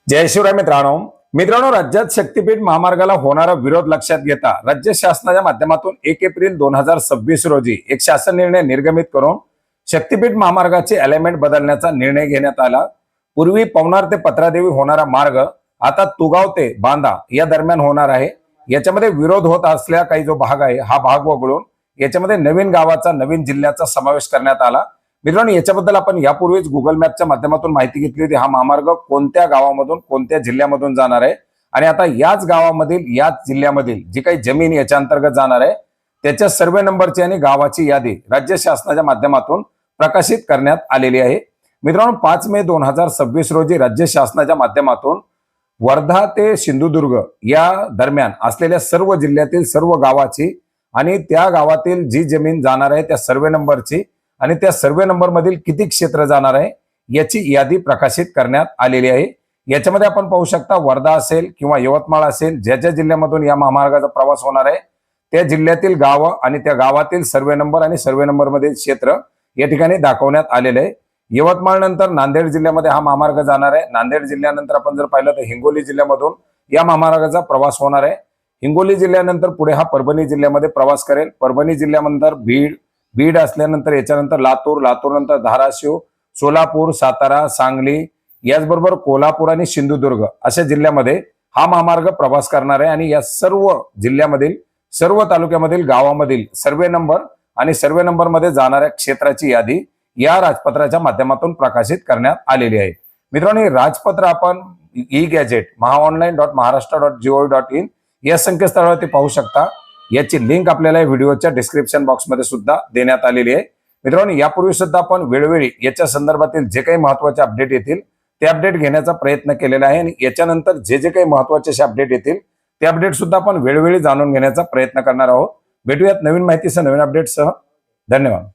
जय शिवराय मित्रांनो राज्यात शक्तीपीठ महामार्गाला होणारा विरोध लक्षात घेता राज्य शासनाच्या माध्यमातून 1 एप्रिल 2026 रोजी एक शासन निर्णय निर्गमित करून शक्तीपीठ महामार्गाचे अलाइनमेंट बदलण्याचा निर्णय घेण्यात आला। पूर्वी पवनार ते पत्रादेवी होणारा मार्ग आता तुगाव ते बांदा या दरम्यान होणार आहे। याच्यामध्ये विरोध होत असलेला काही जो भाग आहे हा भाग वगळून याच्यामध्ये नवीन गावाचा नवीन जिल्ह्याचा समावेश करण्यात आला। मित्रांनो, याच्याबद्दल आपण यापूर्वीच गुगल मॅपच्या माध्यमातून माहिती घेतली होती। हा महामार्ग कोणत्या गावामधून कोणत्या जिल्ह्यामधून जाणार आहे आणि आता याच गावामधील याच जिल्ह्यामधील जी काही जमीन याच्या अंतर्गत जाणार आहे त्याच्या सर्वे नंबरची आणि गावाची यादी राज्य शासनाच्या माध्यमातून प्रकाशित करण्यात आलेली आहे। मित्रांनो, 5 मे 2026 रोजी राज्य शासनाच्या माध्यमातून वर्धा ते सिंधुदुर्ग या दरम्यान असलेल्या सर्व जिल्ह्यातील सर्व गावाची आणि त्या गावातील जी जमीन जाणार आहे त्या सर्वे नंबरची आणि त्या सर्वे नंबर मधील किती क्षेत्र जाणार आहे याची यादी प्रकाशित करण्यात आलेली आहे। याच्यामध्ये आपण पाहू शकता वर्धा असेल किंवा यवतमाळ असेल, ज्या ज्या जिल्ह्यामधून या महामार्गाचा प्रवास होणार आहे त्या जिल्ह्यातील गाव आणि त्या गावातील सर्वे नंबर आणि सर्वे नंबर मधील क्षेत्र या ठिकाणी दाखवण्यात आलेले आहे। यवतमाळ नंतर नांदेड जिल्ह्यामध्ये हा महामार्ग जाणार आहे। नांदेड जिल्ह्यानंतर आपण जर पाहिलं तर हिंगोली जिल्ह्यामधून या महामार्गाचा प्रवास होणार आहे। हिंगोली जिल्ह्यानंतर पुढे हा परभणी जिल्ह्यामध्ये प्रवास करेल। परभणी जिल्ह्यानंतर बीड असल्यानंतर याच्यानंतर लातूर नंतर धाराशिव, सोलापूर, सातारा, सांगली याचबरोबर कोल्हापूर आणि सिंधुदुर्ग अशा जिल्ह्यामध्ये हा महामार्ग प्रवास करणार आहे आणि या सर्व जिल्ह्यामधील सर्व तालुक्यामधील गावामधील सर्वे नंबर आणि सर्वे नंबर मध्ये जाणाऱ्या क्षेत्राची यादी या राजपत्राच्या माध्यमातून प्रकाशित करण्यात आलेली आहे। मित्रांनो, हे राजपत्र आपण ई-गॅजेट mahaonline.maharashtra.gov.in या संकेतस्थळावरती पाहू शकता। याची लिंक आपल्याला व्हिडिओच्या डिस्क्रिप्शन बॉक्स मध्ये सुद्धा देण्यात आलेली आहे। मित्रांनो, यापूर्वी सुद्धा आपण वेळोवेळी याच्या संदर्भातील जे काही महत्त्वाचे अपडेट येतील ते अपडेट घेण्याचा प्रयत्न केलेला आहे आणि याच्यानंतर जे काही महत्त्वाचे अपडेट येतील ते अपडेट सुद्धा आपण वेळोवेळी जाणून घेण्याचा प्रयत्न करणार आहोत। भेटूयात नवीन माहितीसह नवीन अपडेटसह। धन्यवाद।